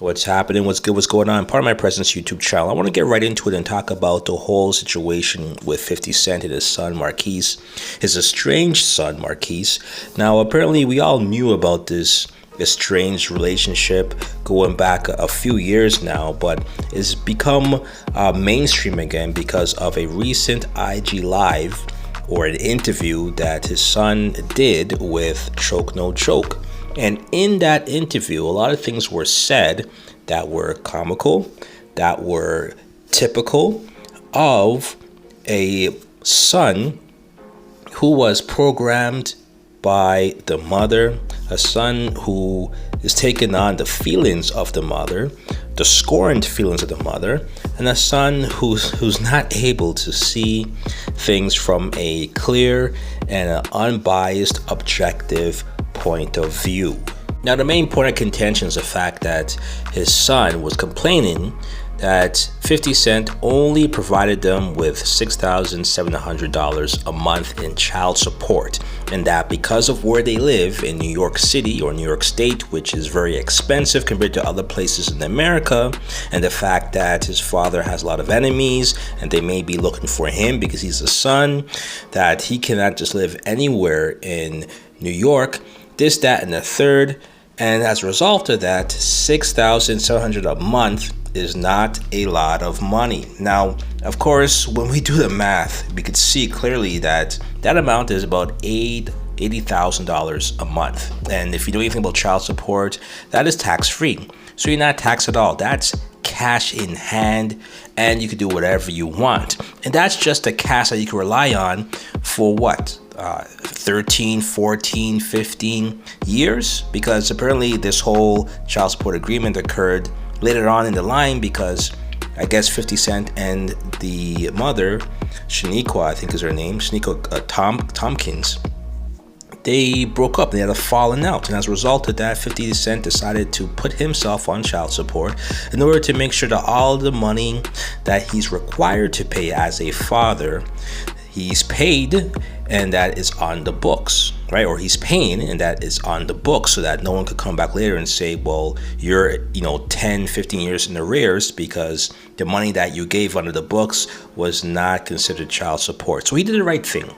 What's happening? What's good? What's going on? Part of my presence YouTube channel. I want to get right into it and talk about the whole situation with 50 Cent and his son Marquise, his estranged son Marquise. Now, apparently, we all knew about this estranged relationship going back a few years now, but it's become mainstream again because of a recent IG Live or an interview that his son did with Choke No Choke. And in that interview, a lot of things were said that were comical, that were typical of a son who was programmed by the mother, a son who is taking on the feelings of the mother, the scorned feelings of the mother, and a son who's not able to see things from a clear and an unbiased, objective point of view. Now, the main point of contention is the fact that his son was complaining that 50 Cent only provided them with $6,700 a month in child support, and that because of where they live in New York City or New York State, which is very expensive compared to other places in America, and the fact that his father has a lot of enemies and they may be looking for him because he's a son, that he cannot just live anywhere in New York, this, that, and the third. And as a result of that, $6,700 a month is not a lot of money. Now, of course, when we do the math, we could see clearly that that amount is about $80,000 a month. And if you know anything about child support, that is tax-free. So you're not taxed at all. That's cash in hand, and you can do whatever you want. And that's just the cash that you can rely on for what? 13, 14, 15 years? Because apparently this whole child support agreement occurred later on in the line because I guess 50 Cent and the mother, Shaniqua, I think is her name, Shaniqua Tompkins, they broke up. They had a falling out, and as a result of that, 50 Cent decided to put himself on child support in order to make sure that all the money that he's required to pay as a father, he's paid, and that is on the books, right? Or he's paying, and that is on the books, so that no one could come back later and say, well, you're 10, 15 years in arrears because the money that you gave under the books was not considered child support. So he did the right thing,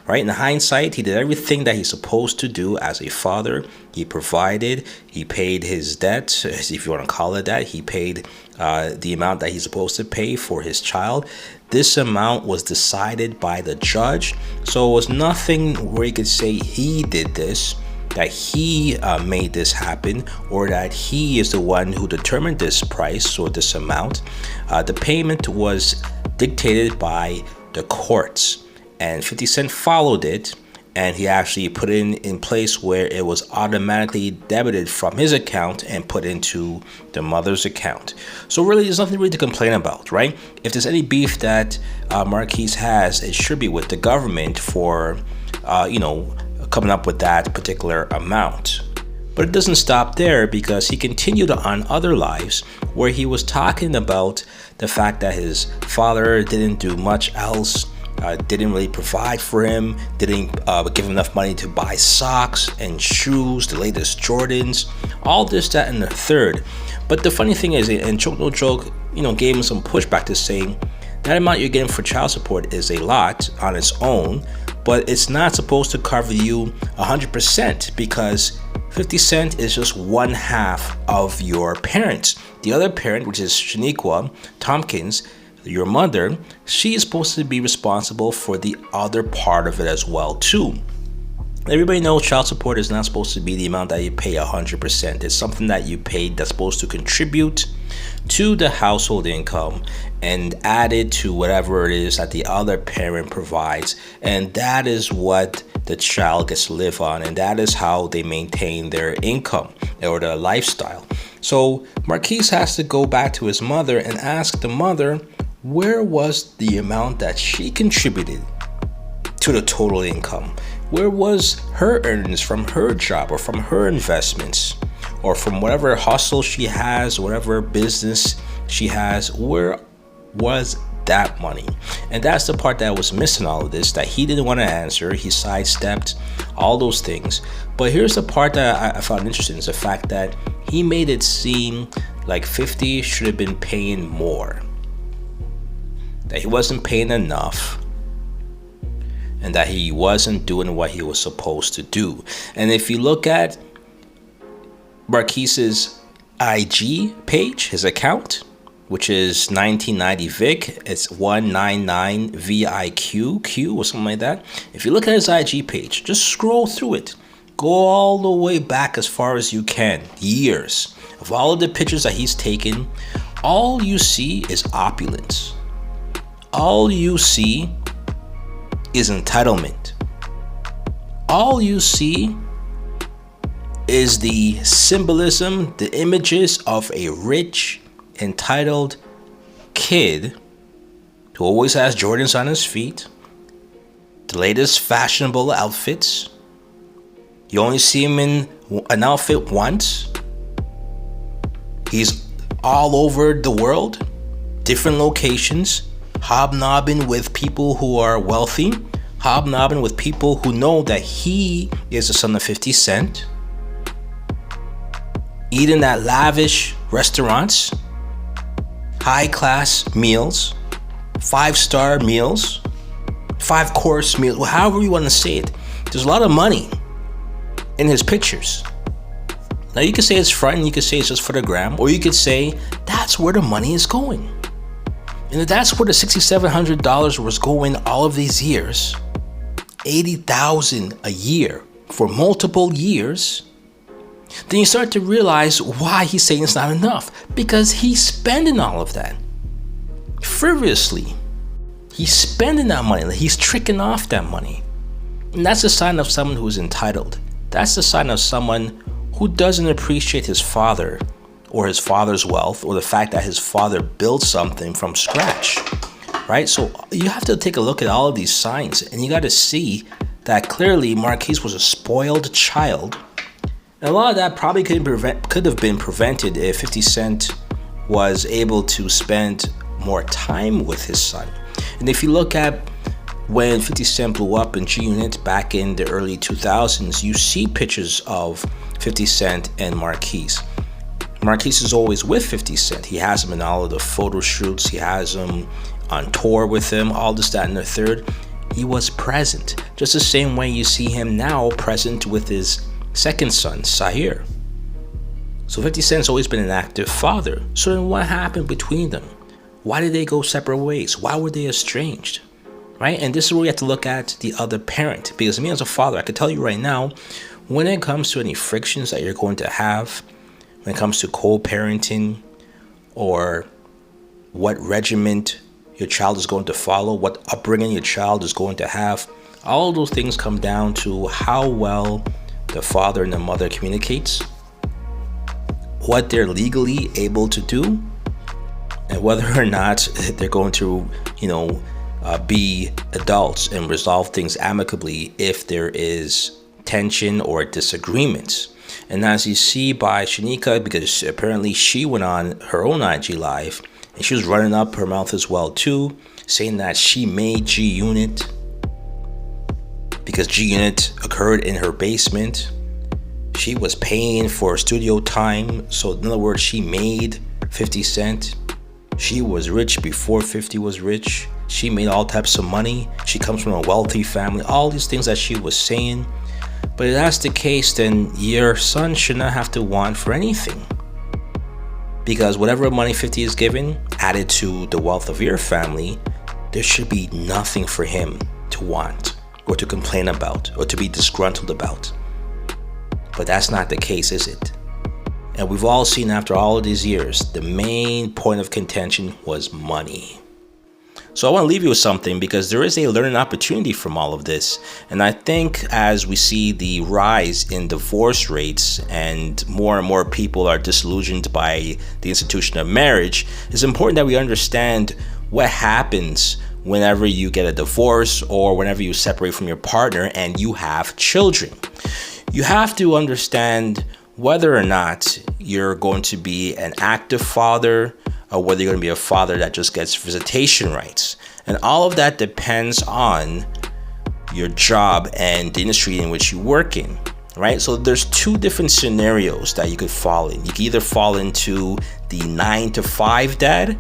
right? In hindsight, he did everything that he's supposed to do as a father. He provided, he paid his debt, if you want to call it that. He paid the amount that he's supposed to pay for his child. This amount was decided by the judge, so it was nothing where you could say he did this, that he made this happen, or that he is the one who determined this price or this amount. The payment was dictated by the courts, and 50 Cent followed it, and he actually put it in place where it was automatically debited from his account and put into the mother's account. So really, there's nothing really to complain about, right? If there's any beef that Marquise has, it should be with the government for, coming up with that particular amount. But it doesn't stop there, because he continued on other lives where he was talking about the fact that his father didn't do much else, didn't really provide for him, didn't give him enough money to buy socks and shoes, the latest Jordans, all this, that, and the third. But the funny thing is, and Choke No Choke, gave him some pushback to saying that amount you're getting for child support is a lot on its own, but it's not supposed to cover you 100% because 50 Cent is just one half of your parents. The other parent, which is Shaniqua Tompkins, your mother, she is supposed to be responsible for the other part of it as well too. Everybody knows child support is not supposed to be the amount that you pay 100%. It's something that you pay that's supposed to contribute to the household income and add it to whatever it is that the other parent provides, and that is what the child gets to live on, and that is how they maintain their income or their lifestyle. So Marquise has to go back to his mother and ask the mother, where was the amount that she contributed to the total income? Where was her earnings from her job or from her investments or from whatever hustle she has, whatever business she has? Where was that money? And that's the part that was missing all of this, that he didn't want to answer. He sidestepped all those things. But here's the part that I found interesting, is the fact that he made it seem like 50 should have been paying more, that he wasn't paying enough, and that he wasn't doing what he was supposed to do. And if you look at Marquise's IG page, his account, which is 1990 Vic, it's 199 VIQ or something like that. If you look at his IG page, just scroll through it. Go all the way back as far as you can, years. Of all of the pictures that he's taken, all you see is opulence. All you see is entitlement. All you see is the symbolism, the images of a rich, entitled kid who always has Jordans on his feet, the latest fashionable outfits. You only see him in an outfit once. He's all over the world, different locations, hobnobbing with people who are wealthy, hobnobbing with people who know that he is the son of 50 Cent, eating at lavish restaurants, high-class meals, 5-star meals, 5-course meals, however you want to say it. There's a lot of money in his pictures. Now you could say it's front, and you could say it's just for the gram, or you could say that's where the money is going. And if that's where the $6,700 was going all of these years, $80,000 a year for multiple years, then you start to realize why he's saying it's not enough. Because he's spending all of that frivolously. He's spending that money. He's tricking off that money. And that's a sign of someone who is entitled. That's the sign of someone who doesn't appreciate his father or his father's wealth or the fact that his father built something from scratch, right? So you have to take a look at all of these signs, and you got to see that clearly Marquise was a spoiled child. And a lot of that probably could have been prevented if 50 Cent was able to spend more time with his son. And if you look at when 50 Cent blew up in G-Unit back in the early 2000s, you see pictures of 50 Cent and Marquise. Marquise is always with 50 Cent. He has him in all of the photo shoots. He has him on tour with him, all this, that, and the third. He was present. Just the same way you see him now present with his second son, Sahir. So 50 Cent's always been an active father. So then what happened between them? Why did they go separate ways? Why were they estranged? Right? And this is where we have to look at the other parent. Because me as a father, I can tell you right now, when it comes to any frictions that you're going to have, when it comes to co-parenting or what regiment your child is going to follow, what upbringing your child is going to have, all of those things come down to how well the father and the mother communicates, what they're legally able to do, and whether or not they're going to, be adults and resolve things amicably if there is tension or disagreements. And as you see by Shaniqua, because apparently she went on her own IG live and she was running up her mouth as well too, saying that she made G-Unit because G-Unit occurred in her basement. She was paying for studio time. So in other words, she made 50 Cent. She was rich before 50 was rich. She made all types of money. She comes from a wealthy family. All these things that she was saying. But if that's the case, then your son should not have to want for anything. Because whatever money 50 is given, added to the wealth of your family, there should be nothing for him to want or to complain about or to be disgruntled about. But that's not the case, is it? And we've all seen after all of these years, the main point of contention was money. So I want to leave you with something, because there is a learning opportunity from all of this. And I think as we see the rise in divorce rates and more people are disillusioned by the institution of marriage, it's important that we understand what happens whenever you get a divorce or whenever you separate from your partner and you have children. You have to understand whether or not you're going to be an active father or whether you're going to be a father that just gets visitation rights. And all of that depends on your job and the industry in which you work in. right? So there's two different scenarios that you could fall in. You can either fall into the 9 to 5 dad,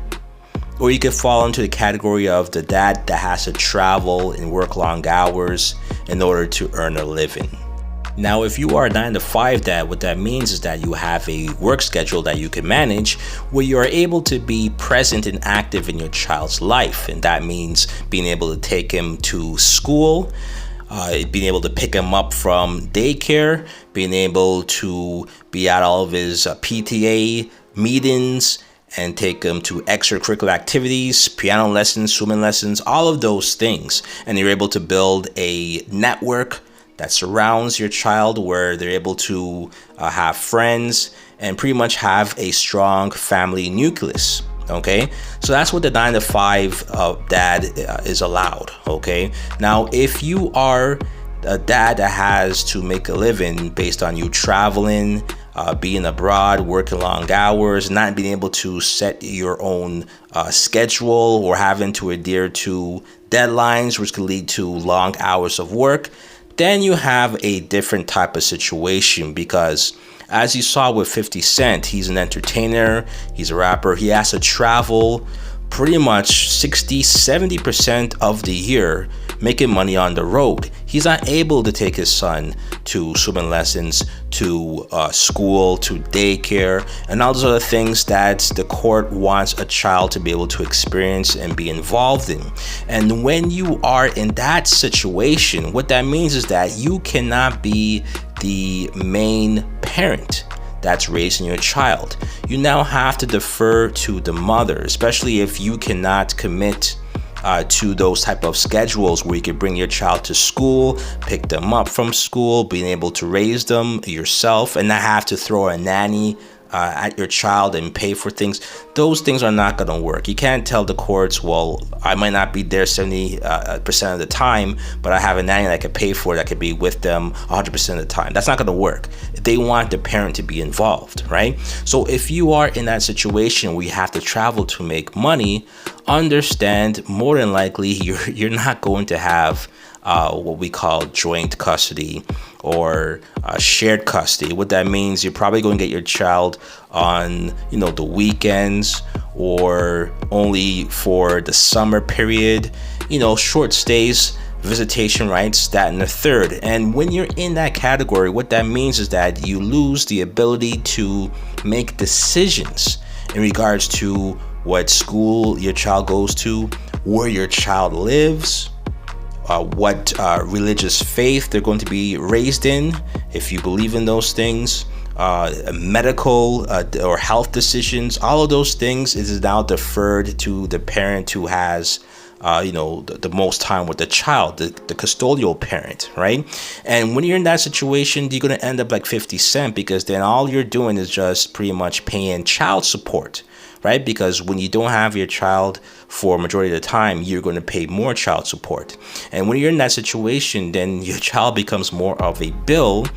or you could fall into the category of the dad that has to travel and work long hours in order to earn a living. Now, if you are a 9 to 5 dad, what that means is that you have a work schedule that you can manage where you are able to be present and active in your child's life. And that means being able to take him to school, being able to pick him up from daycare, being able to be at all of his PTA meetings and take him to extracurricular activities, piano lessons, swimming lessons, all of those things. And you're able to build a network that surrounds your child where they're able to have friends and pretty much have a strong family nucleus. Okay, so that's what the 9 to 5 dad is allowed. Okay, now if you are a dad that has to make a living based on you traveling, being abroad, working long hours, not being able to set your own schedule or having to adhere to deadlines, which could lead to long hours of work, then you have a different type of situation. Because as you saw with 50 Cent, he's an entertainer, he's a rapper, he has to travel pretty much 60-70% of the year making money on the road. He's not able to take his son to swimming lessons, to school, to daycare, and all those other things that the court wants a child to be able to experience and be involved in. And when you are in that situation, what that means is that you cannot be the main parent that's raising your child. You now have to defer to the mother, especially if you cannot commit to those type of schedules where you could bring your child to school, pick them up from school, being able to raise them yourself and not have to throw a nanny at your child and pay for things. Those things are not going to work. You can't tell the courts, well, I might not be there 70% of the time, but I have a nanny that I could pay for, that could be with them 100% of the time. That's not going to work. They want the parent to be involved, right? So if you are in that situation where you have to travel to make money, understand more than likely you're not going to have what we call joint custody or shared custody. What that means, you're probably going to get your child on, the weekends or only for the summer period, short stays, visitation rights, that and the third. And when you're in that category, what that means is that you lose the ability to make decisions in regards to what school your child goes to, where your child lives, what religious faith they're going to be raised in, if you believe in those things, medical or health decisions. All of those things is now deferred to the parent who has the most time with the child, the custodial parent, right? And when you're in that situation, you're going to end up like 50 Cent, because then all you're doing is just pretty much paying child support, right? Because when you don't have your child for a majority of the time, you're going to pay more child support. And when you're in that situation, then your child becomes more of a bill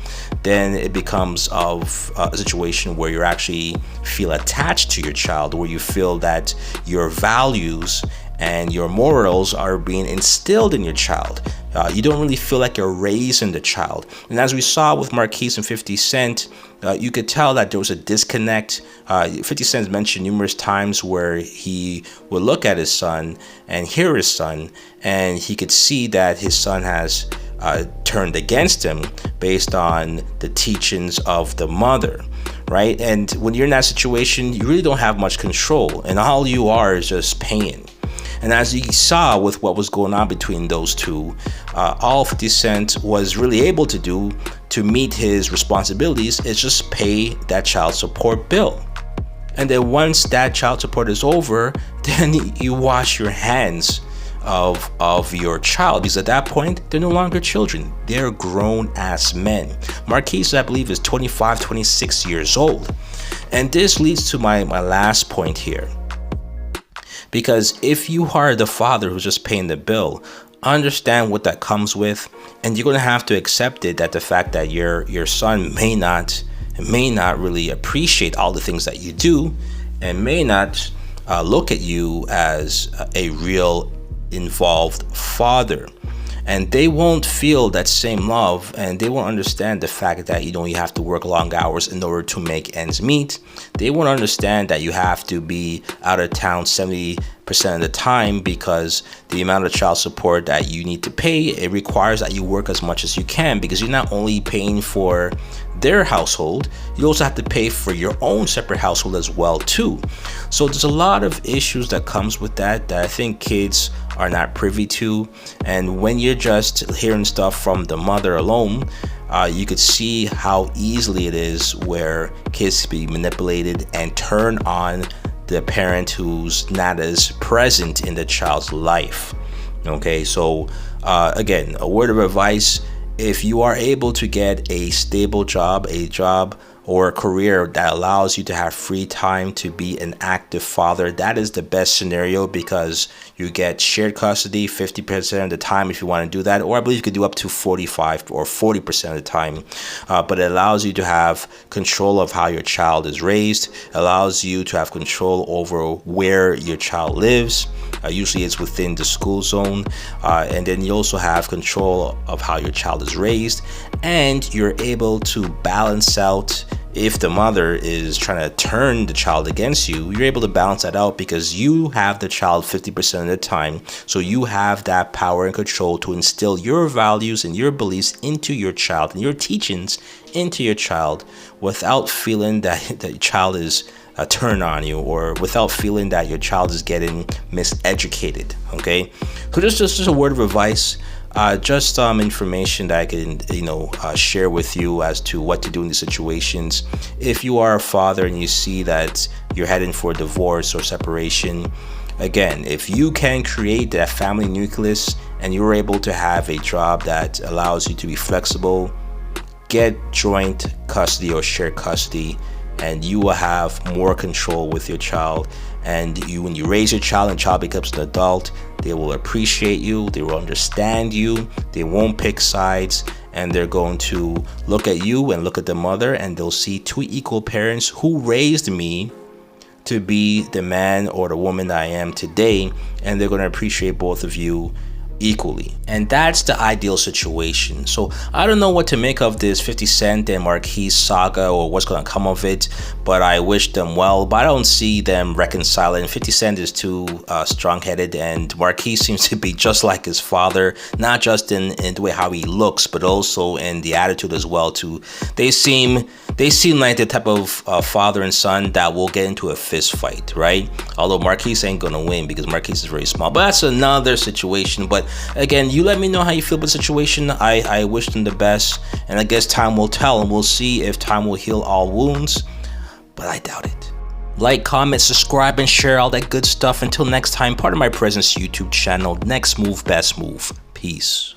than it becomes of a situation where you actually feel attached to your child, where you feel that your values and your morals are being instilled in your child. You don't really feel like you're raising the child. And as we saw with Marquise and 50 Cent, you could tell that there was a disconnect. 50 Cent mentioned numerous times where he would look at his son and hear his son, and he could see that his son has turned against him based on the teachings of the mother, right? And when you're in that situation, you really don't have much control, and all you are is just paying. And as you saw with what was going on between those two, all 50 Cent was really able to do to meet his responsibilities is just pay that child support bill. And then once that child support is over, then you wash your hands of your child, because at that point, they're no longer children. They're grown-ass men. Marquise, I believe, is 25, 26 years old. And this leads to my last point here. Because if you are the father who's just paying the bill, understand what that comes with, and you're going to have to accept it, that the fact that your son may not really appreciate all the things that you do, and may not look at you as a real involved father. and they won't feel that same love, and they won't understand the fact that you have to work long hours in order to make ends meet. They won't understand that you have to be out of town 70% of the time, because the amount of child support that you need to pay, it requires that you work as much as you can, because you're not only paying for their household, you also have to pay for your own separate household as well too. So there's a lot of issues that comes with that I think kids are not privy to. And when you're just hearing stuff from the mother alone, you could see how easily it is where kids be manipulated and turn on the parent who's not as present in the child's life. Okay, so again, a word of advice: if you are able to get a stable job, or a career that allows you to have free time to be an active father, that is the best scenario, because you get shared custody 50% of the time if you want to do that, or I believe you could do up to 45 or 40% of the time. But it allows you to have control of how your child is raised, allows you to have control over where your child lives. Usually it's within the school zone, and then you also have control of how your child is raised, and you're able to balance out. If the mother is trying to turn the child against you, you're able to balance that out, because you have the child 50% of the time. So you have that power and control to instill your values and your beliefs into your child, and your teachings into your child, without feeling that the child is a turn on you, or without feeling that your child is getting miseducated. Okay, so just a word of advice. Just information that I can, share with you as to what to do in these situations. If you are a father and you see that you're heading for divorce or separation, again, if you can create that family nucleus and you're able to have a job that allows you to be flexible, get joint custody or shared custody, and you will have more control with your child. And when you raise your child and the child becomes an adult, they will appreciate you, they will understand you, they won't pick sides, and they're going to look at you and look at the mother, and they'll see two equal parents who raised me to be the man or the woman that I am today, and they're going to appreciate both of you equally. And that's the ideal situation. So I don't know what to make of this 50 Cent and Marquise saga, or what's going to come of it, but I wish them well. But I don't see them reconciling. 50 Cent is too strong-headed, and Marquise seems to be just like his father, not just in the way how he looks, but also in the attitude as well too. They seem like the type of father and son that will get into a fist fight, right? Although Marquise ain't gonna win, because Marquise is very small, but that's another situation. But again, you let me know how you feel about the situation. I wish them the best, and I guess time will tell, and we'll see if time will heal all wounds, but I doubt it. Like, comment, subscribe, and share all that good stuff. Until next time, part of my presence YouTube channel. Next move, best move. Peace.